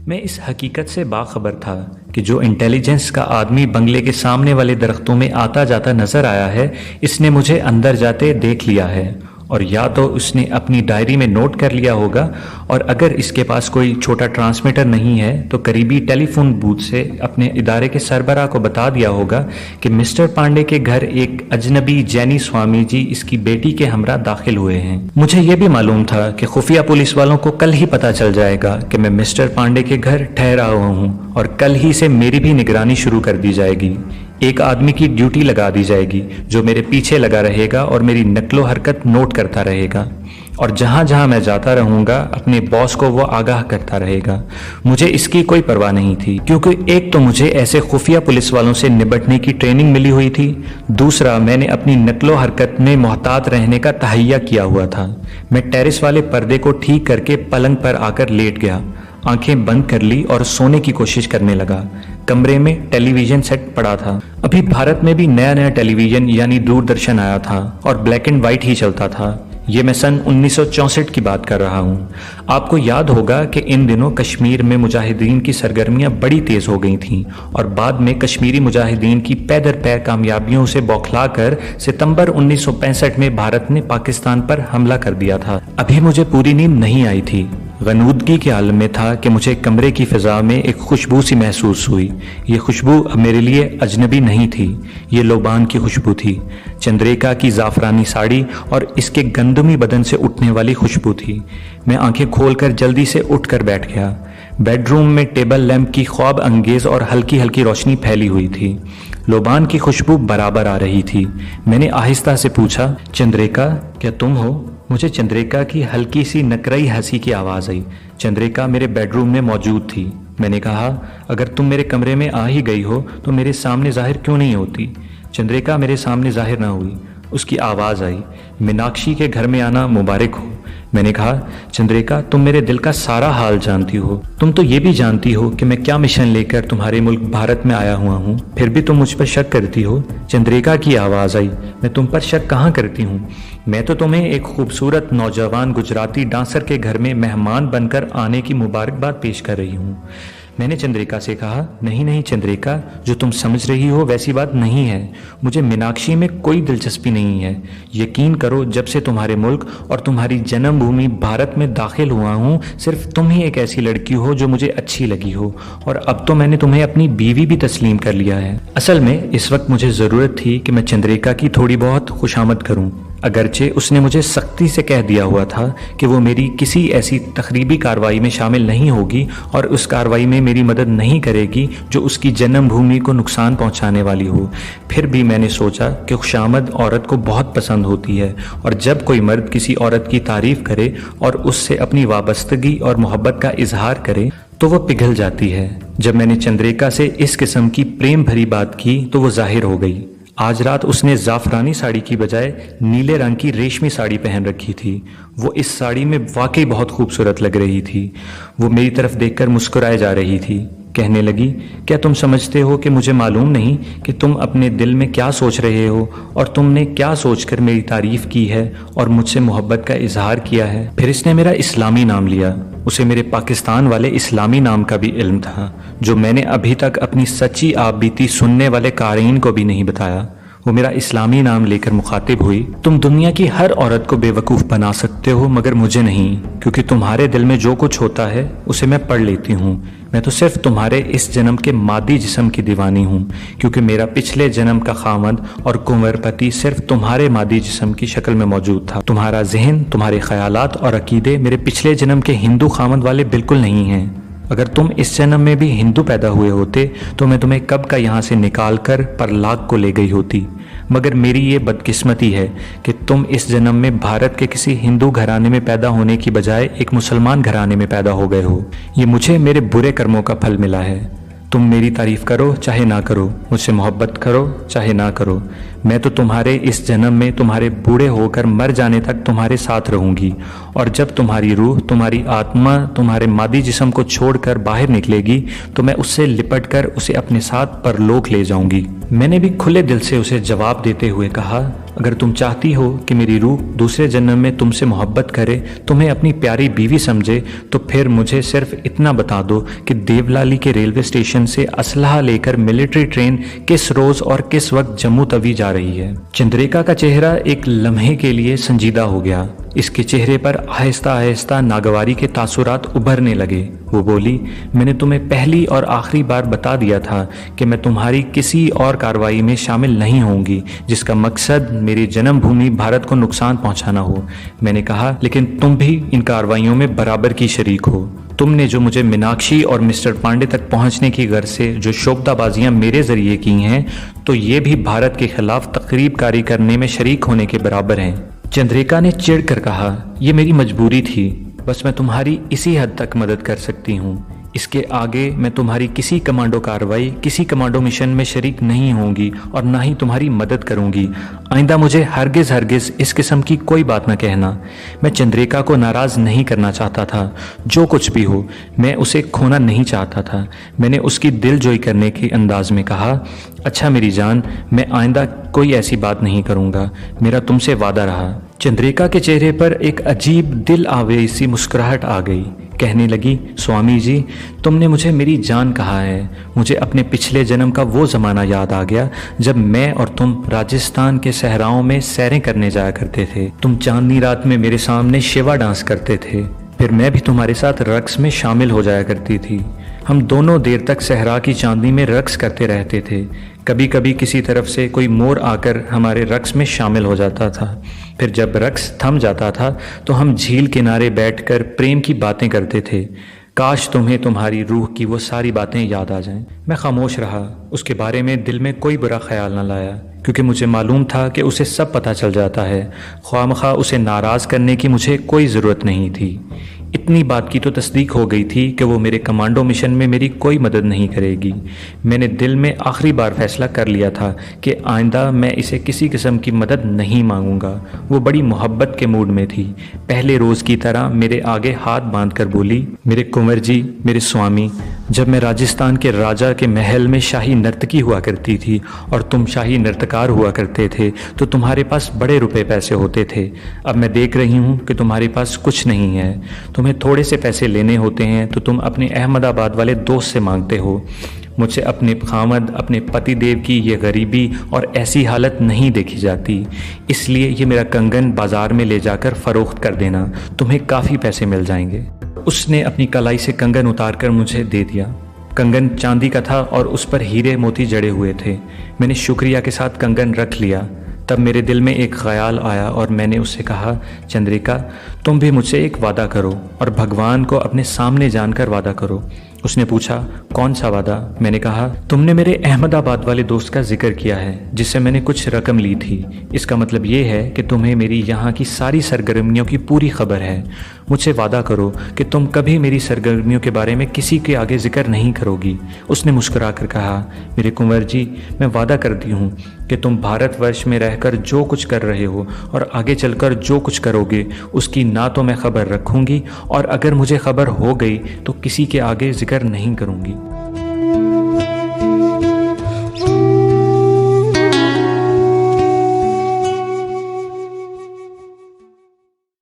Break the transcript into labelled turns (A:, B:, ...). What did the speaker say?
A: मैं इस हकीकत से बाखबर था कि जो इंटेलिजेंस का आदमी बंगले के सामने वाले दरख्तों में आता जाता नजर आया है, इसने मुझे अंदर जाते देख लिया है, और या तो उसने अपनी डायरी में नोट कर लिया होगा, और अगर इसके पास कोई छोटा ट्रांसमीटर नहीं है तो करीबी टेलीफोन बूथ से अपने इदारे के सरबराह को बता दिया होगा कि मिस्टर पांडे के घर एक अजनबी जैनी स्वामी जी इसकी बेटी के हमरा दाखिल हुए हैं। मुझे यह भी मालूम था कि खुफिया पुलिस वालों को कल ही पता चल जाएगा कि मैं मिस्टर पांडे के घर ठहरा हुआ हूँ, और कल ही से मेरी भी निगरानी शुरू कर दी जाएगी। एक आदमी की ड्यूटी लगा दी जाएगी जो मेरे पीछे लगा रहेगा और मेरी नकलो हरकत नोट करता रहेगा, और जहां जहां मैं जाता रहूंगा अपने बॉस को वो आगाह करता रहेगा। मुझे इसकी कोई परवाह नहीं थी, क्योंकि एक तो मुझे ऐसे खुफिया पुलिस वालों से निपटने की ट्रेनिंग मिली हुई थी, दूसरा मैंने अपनी नकलो हरकत में मोहतात रहने का तहैया किया हुआ था। मैं टेरेस वाले पर्दे को ठीक करके पलंग पर आकर लेट गया, आंखें बंद कर ली और सोने की कोशिश करने लगा। कमरे में टेलीविजन सेट पड़ा था। अभी भारत में भी नया नया टेलीविजन यानी दूरदर्शन आया था और ब्लैक एंड वाइट ही चलता था। ये मैं सन 1964 की बात कर रहा हूँ। आपको याद होगा कि इन दिनों कश्मीर में मुजाहिदीन की सरगर्मियाँ बड़ी तेज़ हो गई थीं, और बाद में कश्मीरी मुजाहिदीन की पै दर पै कामयाबियों से बौखलाकर सितंबर 1965 में भारत ने पाकिस्तान पर हमला कर दिया था। अभी मुझे पूरी नींद नहीं आई थी। गनूदगी के आलम में था कि मुझे कमरे की फ़िज़ा में एक खुशबू सी महसूस हुई। ये खुशबू अब मेरे लिए अजनबी नहीं थी, ये लोबान की खुशबू थी। चंद्रिका की ज़ाफ़रानी साड़ी और इसके गंदमी बदन से उठने वाली खुशबू थी। मैं आंखें खोलकर जल्दी से उठकर बैठ गया। बेडरूम में टेबल लैंप की ख्वाब अंगेज़ और हल्की हल्की रोशनी फैली हुई थी। लोबान की खुशबू बराबर आ रही थी। मैंने आहिस्ता से पूछा, चंद्रिका क्या तुम हो? मुझे चंद्रिका की हल्की सी नकरई हंसी की आवाज़ आई। चंद्रिका मेरे बेडरूम में मौजूद थी। मैंने कहा, अगर तुम मेरे कमरे में आ ही गई हो तो मेरे सामने जाहिर क्यों नहीं होती? चंद्रिका मेरे सामने जाहिर ना हुई। उसकी आवाज़ आई, मीनाक्षी के घर में आना मुबारक हो। मैंने कहा, चंद्रिका तुम मेरे दिल का सारा हाल जानती हो। तुम तो ये भी जानती हो कि मैं क्या मिशन लेकर तुम्हारे मुल्क भारत में आया हुआ हूँ, फिर भी तुम मुझ पर शक करती हो। चंद्रिका की आवाज़ आई, मैं तुम पर शक कहाँ करती हूँ? मैं तो तुम्हें एक खूबसूरत नौजवान गुजराती डांसर के घर में मेहमान बनकर आने की मुबारकबाद पेश कर रही हूँ। मैंने चंद्रिका से कहा, नहीं नहीं चंद्रिका, जो तुम समझ रही हो वैसी बात नहीं है। मुझे मीनाक्षी में कोई दिलचस्पी नहीं है। यकीन करो, जब से तुम्हारे मुल्क और तुम्हारी जन्मभूमि भारत में दाखिल हुआ हूँ, सिर्फ तुम ही एक ऐसी लड़की हो जो मुझे अच्छी लगी हो, और अब तो मैंने तुम्हें अपनी बीवी भी तस्लीम कर लिया है। असल में इस वक्त मुझे ज़रूरत थी कि मैं चंद्रिका की थोड़ी बहुत खुशामद करूँ, अगरचे उसने मुझे सख्ती से कह दिया हुआ था कि वो मेरी किसी ऐसी तखरीबी कार्रवाई में शामिल नहीं होगी और उस कार्रवाई में मेरी मदद नहीं करेगी जो उसकी जन्मभूमि को नुकसान पहुंचाने वाली हो। फिर भी मैंने सोचा कि खुशामद औरत को बहुत पसंद होती है, और जब कोई मर्द किसी औरत की तारीफ करे और उससे अपनी वाबस्तगी और मोहब्बत का इजहार करे तो वो पिघल जाती है। जब मैंने चंद्रिका से इस किस्म की प्रेम भरी बात की तो वो जाहिर हो गई। आज रात उसने ज़ाफ़रानी साड़ी की बजाय नीले रंग की रेशमी साड़ी पहन रखी थी। वो इस साड़ी में वाकई बहुत खूबसूरत लग रही थी। वो मेरी तरफ देखकर मुस्कुराए जा रही थी। कहने लगी, क्या तुम समझते हो कि मुझे मालूम नहीं कि तुम अपने दिल में क्या सोच रहे हो, और तुमने क्या सोचकर मेरी तारीफ़ की है और मुझसे मोहब्बत का इजहार किया है? फिर इसने मेरा इस्लामी नाम लिया। उसे मेरे पाकिस्तान वाले इस्लामी नाम का भी इल्म था, जो मैंने अभी तक अपनी सच्ची आप बीती सुनने वाले क़ारीन को भी नहीं बताया। वो मेरा इस्लामी नाम लेकर मुखातिब हुई, तुम दुनिया की हर औरत को बेवकूफ़ बना सकते हो मगर मुझे नहीं, क्योंकि तुम्हारे दिल में जो कुछ होता है उसे मैं पढ़ लेती हूँ। मैं तो सिर्फ तुम्हारे इस जन्म के मादी जिस्म की दीवानी हूँ, क्योंकि मेरा पिछले जन्म का खामद और कुंवर पति सिर्फ तुम्हारे मादी जिस्म की शक्ल में मौजूद था। तुम्हारा जहन, तुम्हारे ख्यालात और अकीदे मेरे पिछले जन्म के हिंदू खामद वाले बिल्कुल नहीं हैं। अगर तुम इस जन्म में भी हिंदू पैदा हुए होते तो मैं तुम्हें कब का यहाँ से निकाल कर परलाक को ले गई होती, मगर मेरी ये बदकिस्मती है कि तुम इस जन्म में भारत के किसी हिंदू घराने में पैदा होने की बजाय एक मुसलमान घराने में पैदा हो गए हो। ये मुझे मेरे बुरे कर्मों का फल मिला है। तुम मेरी तारीफ़ करो चाहे ना करो, मुझसे मोहब्बत करो चाहे ना करो, मैं तो तुम्हारे इस जन्म में तुम्हारे बूढ़े होकर मर जाने तक तुम्हारे साथ रहूंगी, और जब तुम्हारी रूह, तुम्हारी आत्मा तुम्हारे मादी जिस्म को छोड़कर बाहर निकलेगी तो मैं उससे लिपट कर उसे अपने साथ परलोक ले जाऊंगी। मैंने भी खुले दिल से उसे जवाब देते हुए कहा, अगर तुम चाहती हो कि मेरी रूह दूसरे जन्म में तुमसे मोहब्बत करे, तुम्हें अपनी प्यारी बीवी समझे, तो फिर मुझे सिर्फ इतना बता दो कि देवलाली के रेलवे स्टेशन से असलहा लेकर मिलिट्री ट्रेन किस रोज और किस वक्त जम्मू तवी जा रही है। चंद्रिका का चेहरा एक लम्हे के लिए संजीदा हो गया। इसके चेहरे पर आहिस्ता आहिस्ता नागवारी के तासुरात उभरने लगे। वो बोली, मैंने तुम्हें पहली और आखिरी बार बता दिया था कि मैं तुम्हारी किसी और कार्रवाई में शामिल नहीं होंगी जिसका मकसद मेरी जन्मभूमि भारत को नुकसान पहुंचाना हो। मैंने कहा, लेकिन तुम भी इन कार्रवाइयों में बराबर की शरीक हो। तुमने जो मुझे मीनाक्षी और मिस्टर पांडे तक पहुंचने की गर्ज से जो शोभदाबाजियां मेरे जरिए की हैं, तो ये भी भारत के खिलाफ तकरीबकारी करने में शरीक होने के बराबर हैं। चंद्रिका ने चिढ़कर कहा, यह मेरी मजबूरी थी, बस मैं तुम्हारी इसी हद तक मदद कर सकती हूँ। इसके आगे मैं तुम्हारी किसी कमांडो कार्रवाई, किसी कमांडो मिशन में शरीक नहीं होंगी और ना ही तुम्हारी मदद करूंगी। आइंदा मुझे हरगिज़ हरगिज़ इस किस्म की कोई बात न कहना। मैं चंद्रिका को नाराज़ नहीं करना चाहता था। जो कुछ भी हो, मैं उसे खोना नहीं चाहता था। मैंने उसकी दिलजोई करने के अंदाज में कहा, अच्छा मेरी जान, मैं आइंदा कोई ऐसी बात नहीं करूंगा। मेरा तुमसे वादा रहा। चंद्रिका के चेहरे पर एक अजीब दिल आवेज सी मुस्कुराहट आ गई। कहने लगी, स्वामी जी, तुमने मुझे मेरी जान कहा है। मुझे अपने पिछले जन्म का वो ज़माना याद आ गया जब मैं और तुम राजस्थान के सहराओं में सैरें करने जाया करते थे। तुम चांदनी रात में मेरे सामने शिवा डांस करते थे, फिर मैं भी तुम्हारे साथ रक्स में शामिल हो जाया करती थी। हम दोनों देर तक सहरा की चांदनी में रक्स करते रहते थे। कभी कभी किसी तरफ से कोई मोर आकर हमारे रक्स में शामिल हो जाता था। फिर जब रक्स थम जाता था तो हम झील किनारे बैठकर प्रेम की बातें करते थे। काश तुम्हें तुम्हारी रूह की वो सारी बातें याद आ जाएं। मैं खामोश रहा, उसके बारे में दिल में कोई बुरा ख्याल न लाया, क्योंकि मुझे मालूम था कि उसे सब पता चल जाता है। ख्वामखा उसे नाराज़ करने की मुझे कोई ज़रूरत नहीं थी। इतनी बात की तो तस्दीक हो गई थी कि वो मेरे कमांडो मिशन में मेरी कोई मदद नहीं करेगी। मैंने दिल में आखिरी बार फैसला कर लिया था कि आइंदा मैं इसे किसी किस्म की मदद नहीं मांगूंगा। वो बड़ी मोहब्बत के मूड में थी। पहले रोज़ की तरह मेरे आगे हाथ बांध कर बोली, मेरे कुंवर जी, मेरे स्वामी, जब मैं राजस्थान के राजा के महल में शाही नर्तकी हुआ करती थी और तुम शाही नर्तकार हुआ करते थे, तो तुम्हारे पास बड़े रुपए पैसे होते थे। अब मैं देख रही हूँ कि तुम्हारे पास कुछ नहीं है। तुम्हें थोड़े से पैसे लेने होते हैं तो तुम अपने अहमदाबाद वाले दोस्त से मांगते हो। मुझसे अपने खामद, अपने पति देव की ये गरीबी और ऐसी हालत नहीं देखी जाती। इसलिए ये मेरा कंगन बाजार में ले जाकर फ़रोख्त कर देना, तुम्हें काफ़ी पैसे मिल जाएंगे। उसने अपनी कलाई से कंगन उतारकर मुझे दे दिया। कंगन चांदी का था और उस पर हीरे मोती जड़े हुए थे। मैंने शुक्रिया के साथ कंगन रख लिया। तब मेरे दिल में एक ख्याल आया और मैंने उससे कहा, चंद्रिका, तुम भी मुझसे एक वादा करो और भगवान को अपने सामने जानकर वादा करो। उसने पूछा, कौन सा वादा? मैंने कहा, तुमने मेरे अहमदाबाद वाले दोस्त का जिक्र किया है जिससे मैंने कुछ रकम ली थी। इसका मतलब ये है कि तुम्हें मेरी यहाँ की सारी सरगर्मियों की पूरी खबर है। मुझसे वादा करो कि तुम कभी मेरी सरगर्मियों के बारे में किसी के आगे जिक्र नहीं करोगी। उसने मुस्कुरा कर कहा, मेरे कुंवर जी, मैं वादा करती हूँ कि तुम भारतवर्ष में रहकर जो कुछ कर रहे हो और आगे चलकर जो कुछ करोगे उसकी ना तो मैं खबर रखूँगी और अगर मुझे खबर हो गई तो किसी के आगे जिक्र नहीं करूँगी।